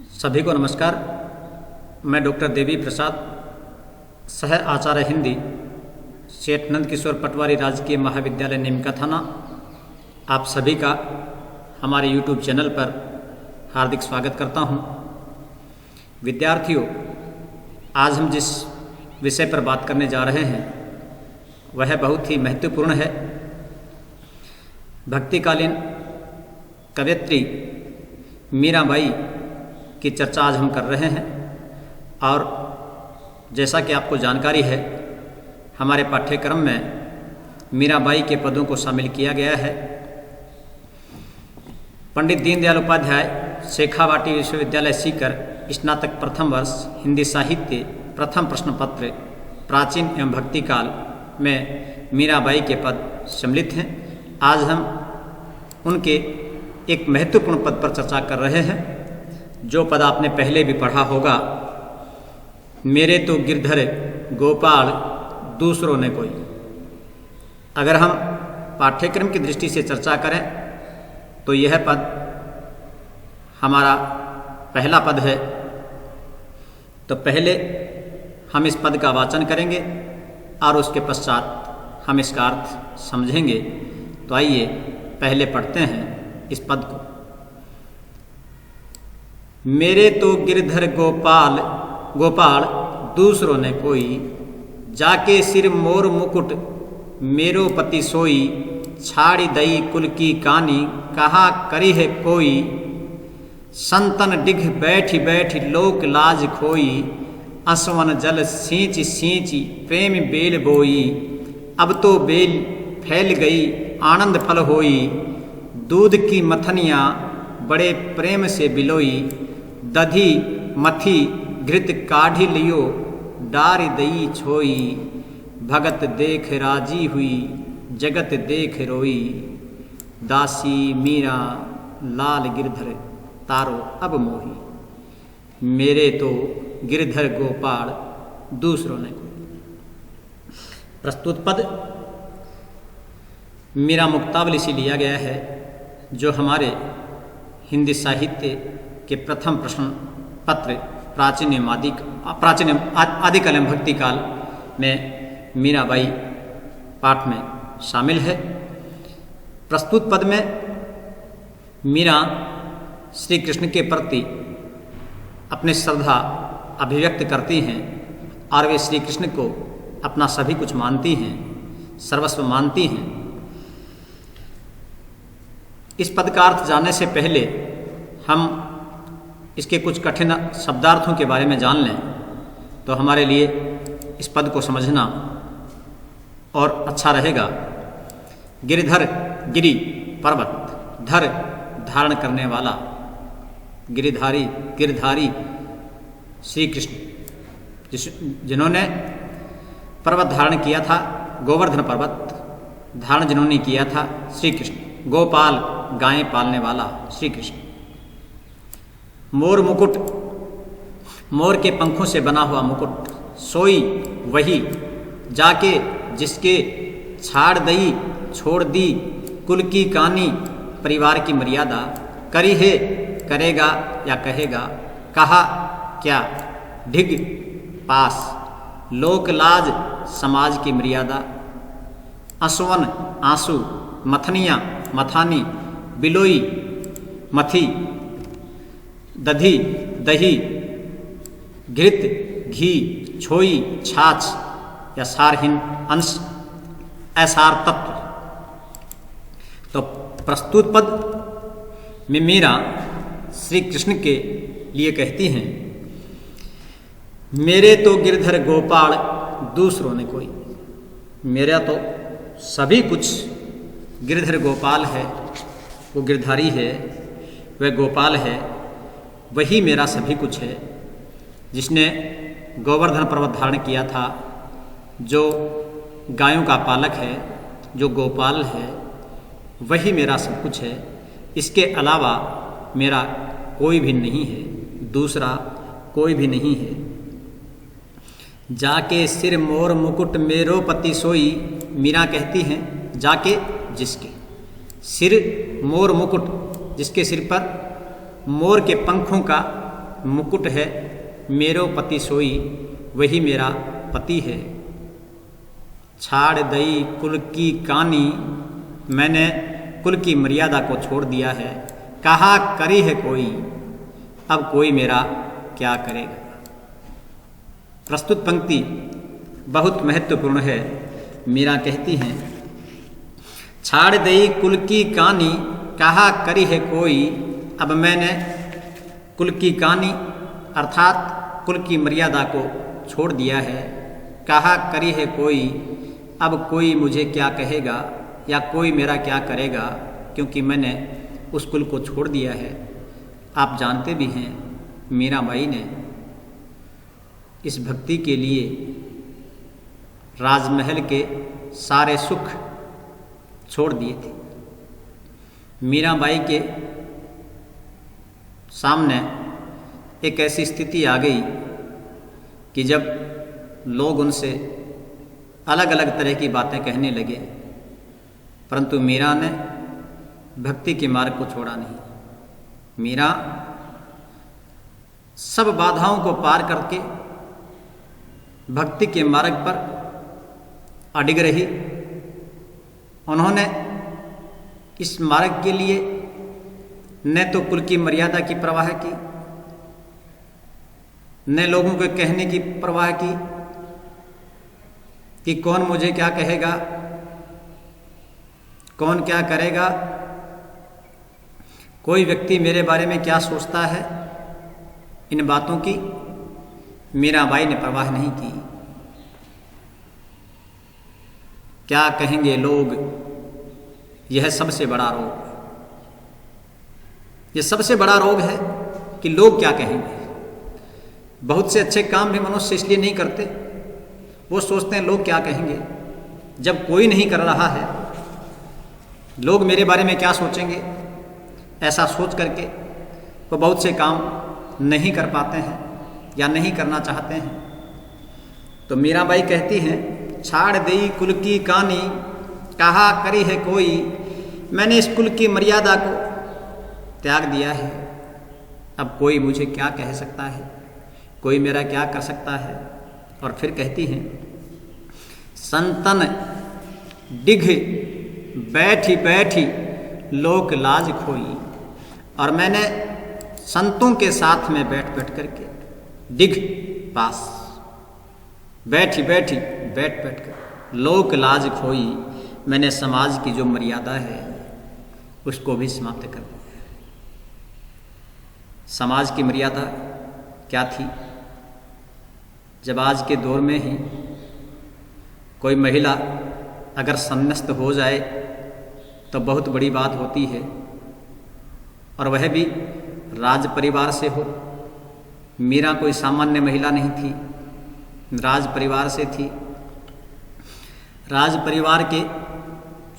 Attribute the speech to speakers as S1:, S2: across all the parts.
S1: सभी को नमस्कार। मैं डॉक्टर देवी प्रसाद, सह आचार्य हिंदी, सेठ नंद किशोर पटवारी राजकीय महाविद्यालय नीमका थाना, आप सभी का हमारे YouTube चैनल पर हार्दिक स्वागत करता हूं। विद्यार्थियों, आज हम जिस विषय पर बात करने जा रहे हैं वह बहुत ही महत्वपूर्ण है। भक्तिकालीन कवयित्री मीराबाई की चर्चा आज हम कर रहे हैं और जैसा कि आपको जानकारी है, हमारे पाठ्यक्रम में मीराबाई के पदों को शामिल किया गया है। पंडित दीनदयाल उपाध्याय शेखावाटी विश्वविद्यालय सीकर स्नातक प्रथम वर्ष हिंदी साहित्य प्रथम प्रश्न पत्र प्राचीन एवं भक्ति काल में मीराबाई के पद सम्मिलित हैं। आज हम उनके एक महत्वपूर्ण पद पर चर्चा कर रहे हैं, जो पद आपने पहले भी पढ़ा होगा। मेरे तो गिरधर गोपाल दूसरों ने कोई। अगर हम पाठ्यक्रम की दृष्टि से चर्चा करें तो यह पद हमारा पहला पद है। तो पहले हम इस पद का वाचन करेंगे और उसके पश्चात हम इसका अर्थ समझेंगे। तो आइए पहले पढ़ते हैं इस पद को। मेरे तो गिरधर गोपाल गोपाल दूसरों ने कोई, जाके सिर मोर मुकुट मेरो पति सोई, छाड़ी दई कुल की कानी कहा करी है कोई, संतन डिघ बैठी बैठी लोक लाज खोई, असवन जल सींच सींची प्रेम बेल बोई, अब तो बेल फैल गई आनंद फल होई, दूध की मथनियाँ बड़े प्रेम से बिलोई, दधी मथी घृत काढ़ी लियो डारी दई छोई, भगत देख राजी हुई जगत देख रोई, दासी मीरा लाल गिरधर तारो अब मोही, मेरे तो गिरधर गोपाल दूसरों ने कोई। प्रस्तुत पद मीरा मुक्तावली से लिया गया है, जो हमारे हिंदी साहित्य के प्रथम प्रश्न पत्र प्राचीन आदिकाल एवं भक्ति काल में मीराबाई पाठ में शामिल है। प्रस्तुत पद में मीरा श्री कृष्ण के प्रति अपनी श्रद्धा अभिव्यक्त करती हैं और वे श्री कृष्ण को अपना सभी कुछ मानती हैं, सर्वस्व मानती हैं। इस पद का अर्थ जानने से पहले हम इसके कुछ कठिन शब्दार्थों के बारे में जान लें तो हमारे लिए इस पद को समझना और अच्छा रहेगा। गिरिधर गिरि पर्वत, धर धारण करने वाला, गिरिधारी गिरधारी श्री कृष्ण जिन्होंने पर्वत धारण किया था, गोवर्धन पर्वत धारण जिन्होंने किया था श्री कृष्ण। गोपाल गायें पालने वाला श्री कृष्ण। मोर मुकुट, मोर के पंखों से बना हुआ मुकुट, सोई वही, जाके जिसके छाड़ दई छोड़ दी कुल की कानी परिवार की मर्यादा, करी है करेगा या कहेगा, कहा क्या ढिग पास, लोक लाज समाज की मर्यादा, असवन आंसू, मथनियाँ मथानी, बिलोई मथी, दधी दही, घृत घी, छोई छाछ या सारहीन अंश, असार तत्व। तो प्रस्तुत पद में मीरा श्री कृष्ण के लिए कहती हैं, मेरे तो गिरधर गोपाल दूसरों ने कोई। मेरा तो सभी कुछ गिरधर गोपाल है, वो गिरधारी है, वह गोपाल है, वही मेरा सभी कुछ है। जिसने गोवर्धन पर्वत धारण किया था, जो गायों का पालक है, जो गोपाल है, वही मेरा सब कुछ है। इसके अलावा मेरा कोई भी नहीं है, दूसरा कोई भी नहीं है। जाके सिर मोर मुकुट मेरो पति सोई, मीरा कहती हैं जाके जिसके सिर मोर मुकुट, जिसके सिर पर मोर के पंखों का मुकुट है, मेरो पति सोई वही मेरा पति है। छाड़ दई कुल की कानी, मैंने कुल की मर्यादा को छोड़ दिया है। कहा करी है कोई, अब कोई मेरा क्या करेगा। प्रस्तुत पंक्ति बहुत महत्वपूर्ण है। मीरा कहती हैं, छाड़ दई कुल की कानी, कहा करी है कोई, अब मैंने कुल की कानी अर्थात कुल की मर्यादा को छोड़ दिया है। कहा करी है कोई, अब कोई मुझे क्या कहेगा या कोई मेरा क्या करेगा, क्योंकि मैंने उस कुल को छोड़ दिया है। आप जानते भी हैं मीराबाई ने इस भक्ति के लिए राजमहल के सारे सुख छोड़ दिए थे। मीराबाई के सामने एक ऐसी स्थिति आ गई कि जब लोग उनसे अलग अलग तरह की बातें कहने लगे, परंतु मीरा ने भक्ति के मार्ग को छोड़ा नहीं। मीरा सब बाधाओं को पार करके भक्ति के मार्ग पर अडिग रही। उन्होंने इस मार्ग के लिए न तो कुल की मर्यादा की परवाह की, न लोगों के कहने की परवाह की कि कौन मुझे क्या कहेगा, कौन क्या करेगा, कोई व्यक्ति मेरे बारे में क्या सोचता है। इन बातों की मीराबाई ने परवाह नहीं की। क्या कहेंगे लोग, यह सबसे बड़ा रोग, यह सबसे बड़ा रोग है कि लोग क्या कहेंगे। बहुत से अच्छे काम भी मनुष्य इसलिए नहीं करते, वो सोचते हैं लोग क्या कहेंगे। जब कोई नहीं कर रहा है, लोग मेरे बारे में क्या सोचेंगे, ऐसा सोच करके वो बहुत से काम नहीं कर पाते हैं या नहीं करना चाहते हैं। तो मीराबाई कहती हैं, छाड़ दई कुल की कानी, कहा करी है कोई, मैंने इस कुल की मर्यादा को त्याग दिया है। अब कोई मुझे क्या कह सकता है, कोई मेरा क्या कर सकता है। और फिर कहती हैं, संतन डिघ बैठी बैठी लोक लाज खोई। और मैंने संतों के साथ में बैठ बैठ करके, डिघ पास, बैठी बैठी बैठ बैठ कर लोक लाज खोई, मैंने समाज की जो मर्यादा है उसको भी समाप्त कर दिया। समाज की मर्यादा क्या थी? जब आज के दौर में ही कोई महिला अगर संन्यास्त हो जाए तो बहुत बड़ी बात होती है, और वह भी राज परिवार से हो। मीरा कोई सामान्य महिला नहीं थी, राज परिवार से थी। राज परिवार के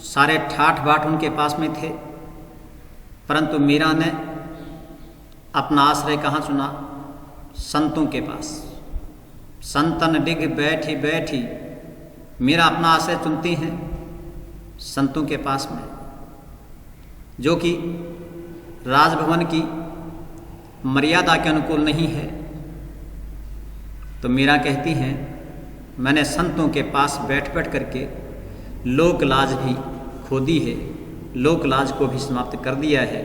S1: सारे ठाठ बाट उनके पास में थे, परंतु मीरा ने अपना आश्रय कहाँ चुना? संतों के पास। संतन डिग बैठी बैठी, मीरा अपना आश्रय चुनती हैं संतों के पास में, जो कि राजभवन की मर्यादा के अनुकूल नहीं है। तो मीरा कहती हैं, मैंने संतों के पास बैठ बैठ करके लोक लाज भी खो दी है, लोक लाज को भी समाप्त कर दिया है,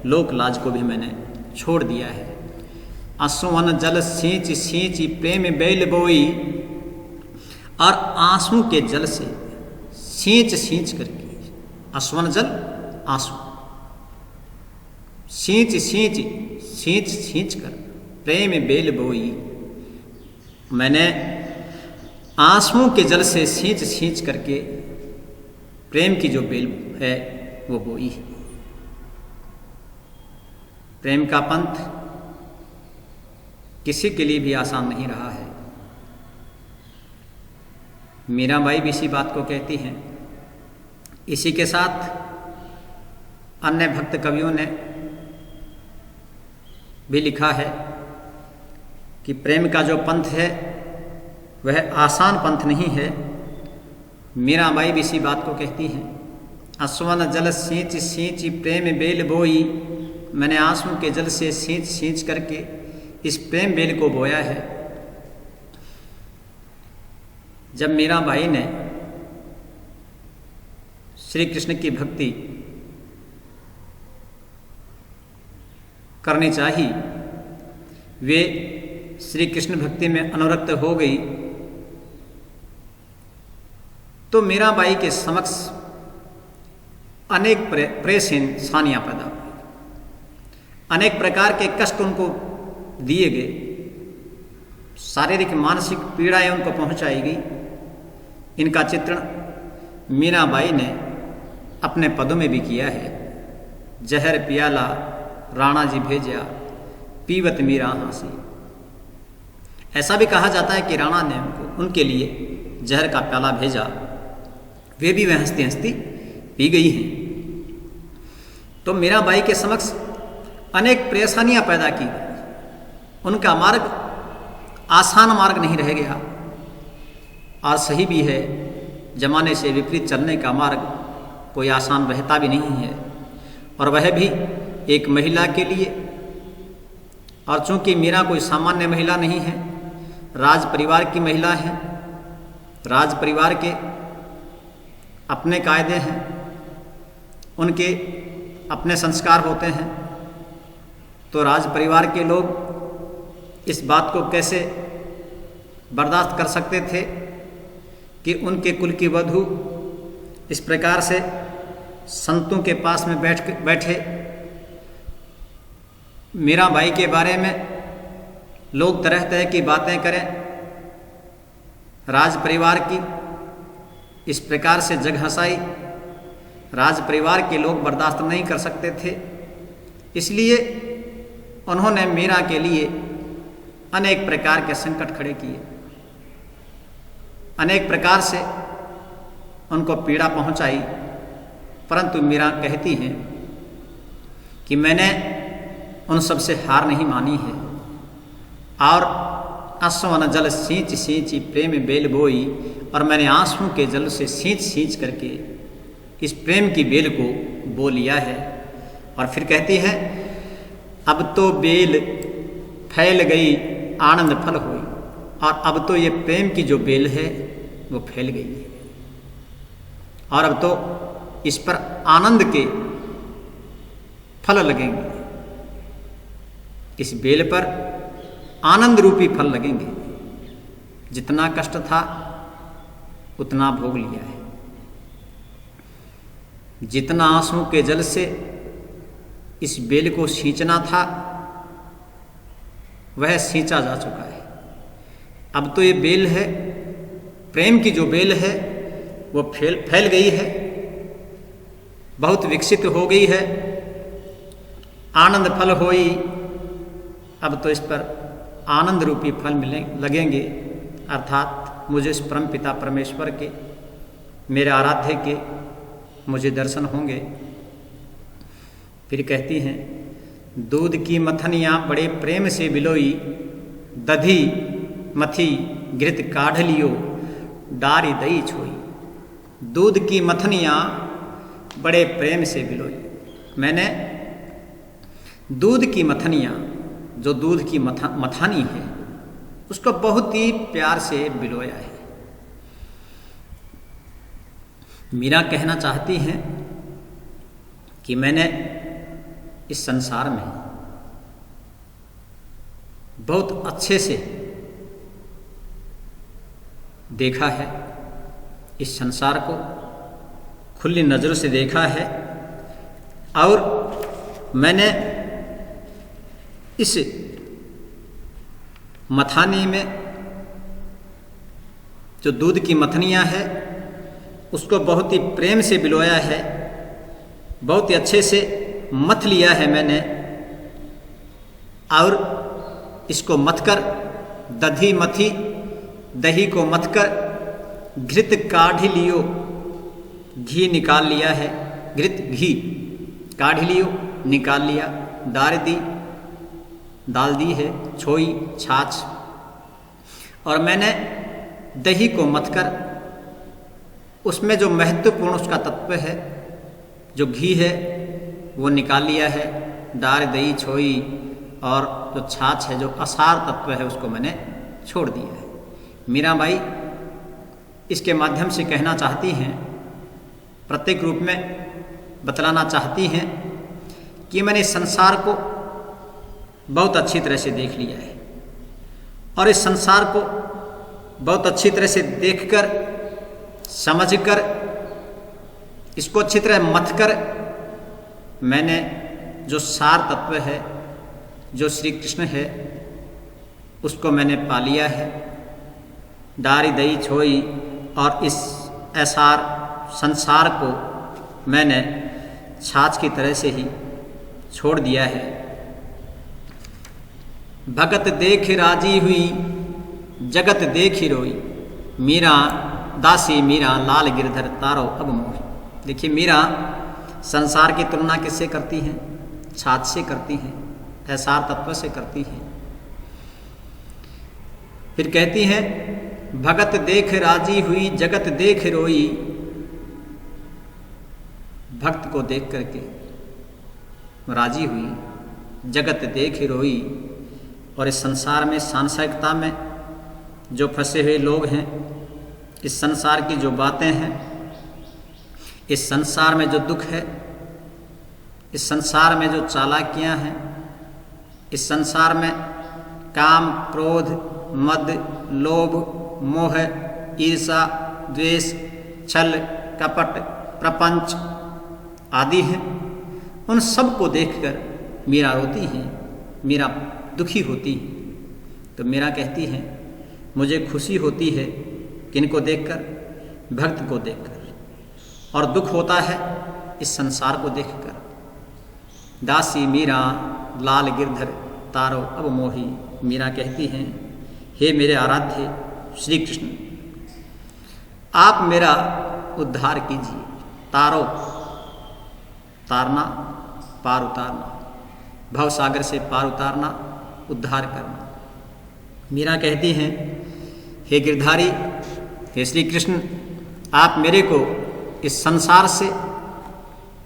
S1: लोक लाज को भी मैंने छोड़ दिया है। आंसुअन जल सींच सींच प्रेम बेल बोई, और आंसू के जल से सींच सींच करके, आंसुअन जल आंसू, सींच सींच सींच सींच कर प्रेम बेल बोई, मैंने आंसुओं के जल से सींच सींच करके प्रेम की जो बेल है वो बोई है। प्रेम का पंथ किसी के लिए भी आसान नहीं रहा है। मीराबाई भी इसी बात को कहती हैं। इसी के साथ अन्य भक्त कवियों ने भी लिखा है कि प्रेम का जो पंथ है वह आसान पंथ नहीं है। मीराबाई भी इसी बात को कहती हैं। आंसुअन जल सींच सींच प्रेम बेल बोई, मैंने आंसू के जल से सींच सींच करके इस प्रेम बेल को बोया है। जब मीरा बाई ने श्री कृष्ण की भक्ति करनी चाहिए, वे श्री कृष्ण भक्ति में अनुरक्त हो गई, तो मीराबाई के समक्ष अनेक प्रेसहीन सानियाँ पैदा हुई, अनेक प्रकार के कष्ट उनको दिए गए, शारीरिक मानसिक पीड़ाएं उनको पहुंचाई गई। इनका चित्रण मीराबाई ने अपने पदों में भी किया है। जहर पियाला राणा जी भेजा, पीवत मीरा हांसी। ऐसा भी कहा जाता है कि राणा ने उनके लिए जहर का प्याला भेजा, वे भी वह हंसती हंसती पी गई हैं। तो मीराबाई के समक्ष अनेक परेशानियां पैदा की, उनका मार्ग आसान मार्ग नहीं रह गया। और सही भी है, जमाने से विपरीत चलने का मार्ग कोई आसान रहता भी नहीं है, और वह भी एक महिला के लिए। और चूंकि मीरा कोई सामान्य महिला नहीं है, राज परिवार की महिला है, राज परिवार के अपने कायदे हैं, उनके अपने संस्कार होते हैं। तो राज परिवार के लोग इस बात को कैसे बर्दाश्त कर सकते थे कि उनके कुल की वधू इस प्रकार से संतों के पास में बैठे मीराबाई के बारे में लोग तरह तरह की बातें करें। राज परिवार की इस प्रकार से जग हंसाई राज परिवार के लोग बर्दाश्त नहीं कर सकते थे, इसलिए उन्होंने मीरा के लिए अनेक प्रकार के संकट खड़े किए, अनेक प्रकार से उनको पीड़ा पहुंचाई। परंतु मीरा कहती हैं कि मैंने उन सब से हार नहीं मानी है, और आंसुओं जल सींच सींची प्रेम बेल बोई, और मैंने आंसुओं के जल से सींच सींच करके इस प्रेम की बेल को बो लिया है। और फिर कहती है, अब तो बेल फैल गई आनंद फल हुई, और अब तो ये प्रेम की जो बेल है वो फैल गई है, और अब तो इस पर आनंद के फल लगेंगे, इस बेल पर आनंद रूपी फल लगेंगे। जितना कष्ट था उतना भोग लिया है, जितना आंसुओं के जल से इस बेल को सींचना था वह सींचा जा चुका है। अब तो ये बेल है, प्रेम की जो बेल है वो फैल गई है, बहुत विकसित हो गई है, आनंद फल होई। अब तो इस पर आनंद रूपी फल लगेंगे, अर्थात मुझे इस परम पिता परमेश्वर के, मेरे आराध्य के मुझे दर्शन होंगे। फिर कहती हैं, दूध की मथनियाँ बड़े प्रेम से बिलोई, दधी मथी घृत काढ़ लियो, डारी दई छोई। दूध की मथनियाँ बड़े प्रेम से बिलोई, मैंने दूध की मथनियाँ, जो दूध की मथानी है, उसको बहुत ही प्यार से बिलोया है। मीरा कहना चाहती हैं कि मैंने इस संसार में बहुत अच्छे से देखा है, इस संसार को खुली नज़रों से देखा है, और मैंने इस मथानी में जो दूध की मथनियाँ है उसको बहुत ही प्रेम से बिलोया है, बहुत ही अच्छे से मथ लिया है मैंने, और इसको मथकर दधी मथी, दही को मथकर घृत काढ़ लियो, घी निकाल लिया है, घृत घी काढ़ लियो निकाल लिया, डाल दी है, छोई छाछ, और मैंने दही को मथकर उसमें जो महत्वपूर्ण उसका तत्व है, जो घी है, वो निकाल लिया है, दार दही छोई, और जो छाछ है, जो असार तत्व है, उसको मैंने छोड़ दिया है। मीराबाई इसके माध्यम से कहना चाहती हैं, प्रत्येक रूप में बतलाना चाहती हैं कि मैंने इस संसार को बहुत अच्छी तरह से देख लिया है और इस संसार को बहुत अच्छी तरह से देखकर, समझकर, इसको अच्छी तरह मथकर मैंने जो सार तत्व है, जो श्री कृष्ण है, उसको मैंने पा लिया है। डारी दई छोई, और इस ऐसार संसार को मैंने छाछ की तरह से ही छोड़ दिया है। भगत देख राजी हुई, जगत देख रोई, मीरा दासी मीरा लाल गिरधर तारो अब मोही। देखिए, मीरा संसार की तुलना किससे करती हैं? छाछ से करती हैं, ऐसार तत्व से करती हैं। फिर कहती हैं, भगत देख राजी हुई, जगत देख रोई। भक्त को देख करके राजी हुई, जगत देख रोई। और इस संसार में, सांसारिकता में जो फंसे हुए लोग हैं, इस संसार की जो बातें हैं, इस संसार में जो दुख है, इस संसार में जो चालाकियां हैं, इस संसार में काम, क्रोध, मद, लोभ, मोह, ईर्षा, द्वेष, छल, कपट, प्रपंच आदि हैं, उन सब को देखकर मीरा रोती है, मीरा दुखी होती है। तो मीरा कहती है, मुझे खुशी होती है किनको देखकर? भक्त को देखकर, और दुख होता है इस संसार को देखकर। दासी मीरा लाल गिरधर तारो अब मोही। मीरा कहती हैं, हे मेरे आराध्य श्री कृष्ण, आप मेरा उद्धार कीजिए। तारो, तारना, पार उतारना, भव सागर से पार उतारना, उद्धार करना। मीरा कहती हैं, हे गिरधारी, हे श्री कृष्ण, आप मेरे को इस संसार से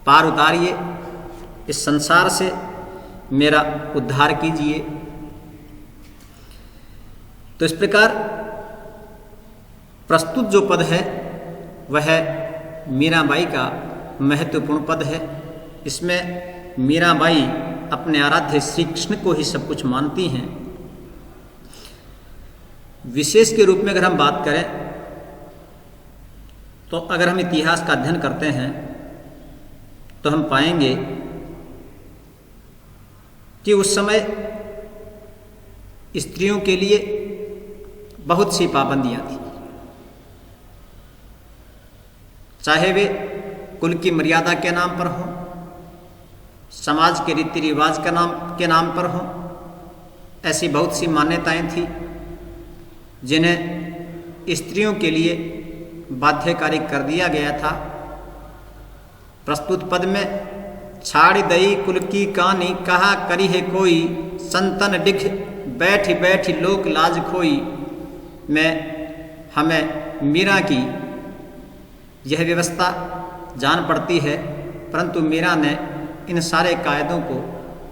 S1: पार उतारिए, इस संसार से मेरा उद्धार कीजिए। तो इस प्रकार प्रस्तुत जो पद है वह मीराबाई का महत्वपूर्ण पद है। इसमें मीराबाई अपने आराध्य श्री कृष्ण को ही सब कुछ मानती हैं। विशेष के रूप में अगर हम बात करें तो अगर हम इतिहास का अध्ययन करते हैं तो हम पाएंगे कि उस समय स्त्रियों के लिए बहुत सी पाबंदियां थी, चाहे वे कुल की मर्यादा के नाम पर हों, समाज के रीति रिवाज के नाम पर हों। ऐसी बहुत सी मान्यताएं थी जिन्हें स्त्रियों के लिए बाध्यकारी कर दिया गया था। प्रस्तुत पद में छाड़ी दई कुल की कहानी, कहा करी है कोई, संतन डिख बैठ बैठ लोक लाज खोई। में हमें मीरा की यह व्यवस्था जान पड़ती है, परंतु मीरा ने इन सारे कायदों को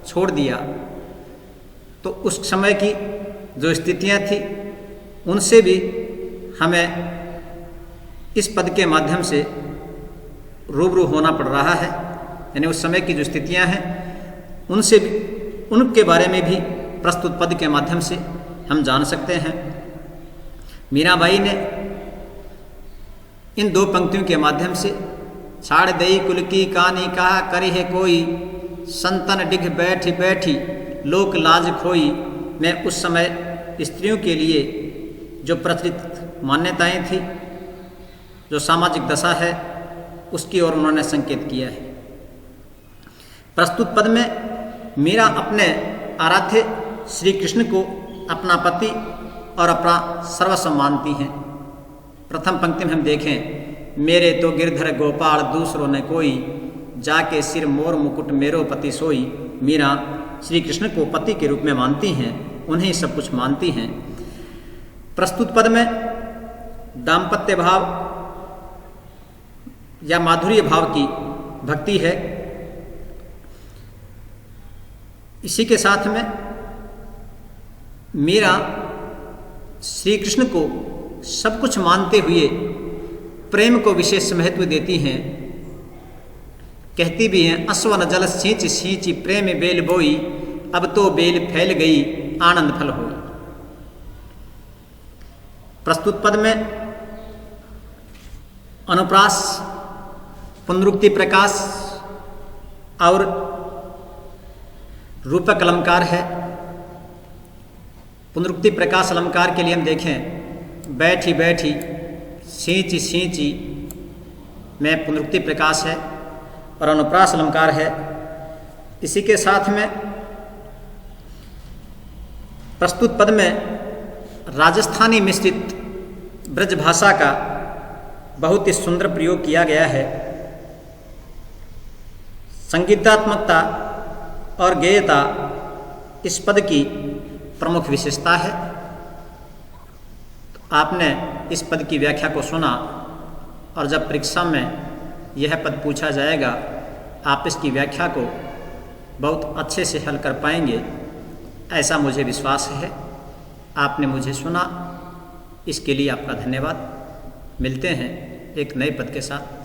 S1: छोड़ दिया। तो उस समय की जो स्थितियां थी उनसे भी हमें इस पद के माध्यम से रूबरू होना पड़ रहा है। यानी उस समय की जो स्थितियां हैं उनसे भी, उनके बारे में भी प्रस्तुत पद के माध्यम से हम जान सकते हैं। मीराबाई ने इन दो पंक्तियों के माध्यम से छाड़ दई कुल की कहानी, कहा करी है कोई, संतन डिघ बैठ बैठी लोक लाज खोई। में उस समय स्त्रियों के लिए जो प्रचलित मान्यताएं थी, जो सामाजिक दशा है, उसकी ओर उन्होंने संकेत किया है। प्रस्तुत पद में मीरा अपने आराध्य श्री कृष्ण को अपना पति और अपना सर्वस्व मानती हैं। प्रथम पंक्ति में हम देखें, मेरे तो गिरधर गोपाल दूसरों ने कोई, जाके सिर मोर मुकुट मेरो पति सोई। मीरा श्री कृष्ण को पति के रूप में मानती हैं, उन्हें सब कुछ मानती हैं। प्रस्तुत पद में दाम्पत्य भाव या माधुर्य भाव की भक्ति है। इसी के साथ में मीरा श्री कृष्ण को सब कुछ मानते हुए प्रेम को विशेष महत्व देती हैं। कहती भी हैं, असवन जल सींच सींची प्रेम बेल बोई, अब तो बेल फैल गई आनंद फल होई। प्रस्तुत पद में अनुप्रास, पुनरुक्ति प्रकाश और रूपक अलंकार है। पुनरुक्ति प्रकाश अलंकार के लिए हम देखें, बैठी बैठी सींची सींची में पुनरुक्ति प्रकाश है और अनुप्रास अलंकार है। इसी के साथ में प्रस्तुत पद में राजस्थानी मिश्रित ब्रज भाषा का बहुत ही सुंदर प्रयोग किया गया है। संगीतात्मकता और गेयता इस पद की प्रमुख विशेषता है। तो आपने इस पद की व्याख्या को सुना और जब परीक्षा में यह पद पूछा जाएगा, आप इसकी व्याख्या को बहुत अच्छे से हल कर पाएंगे, ऐसा मुझे विश्वास है। आपने मुझे सुना, इसके लिए आपका धन्यवाद। मिलते हैं एक नए पद के साथ।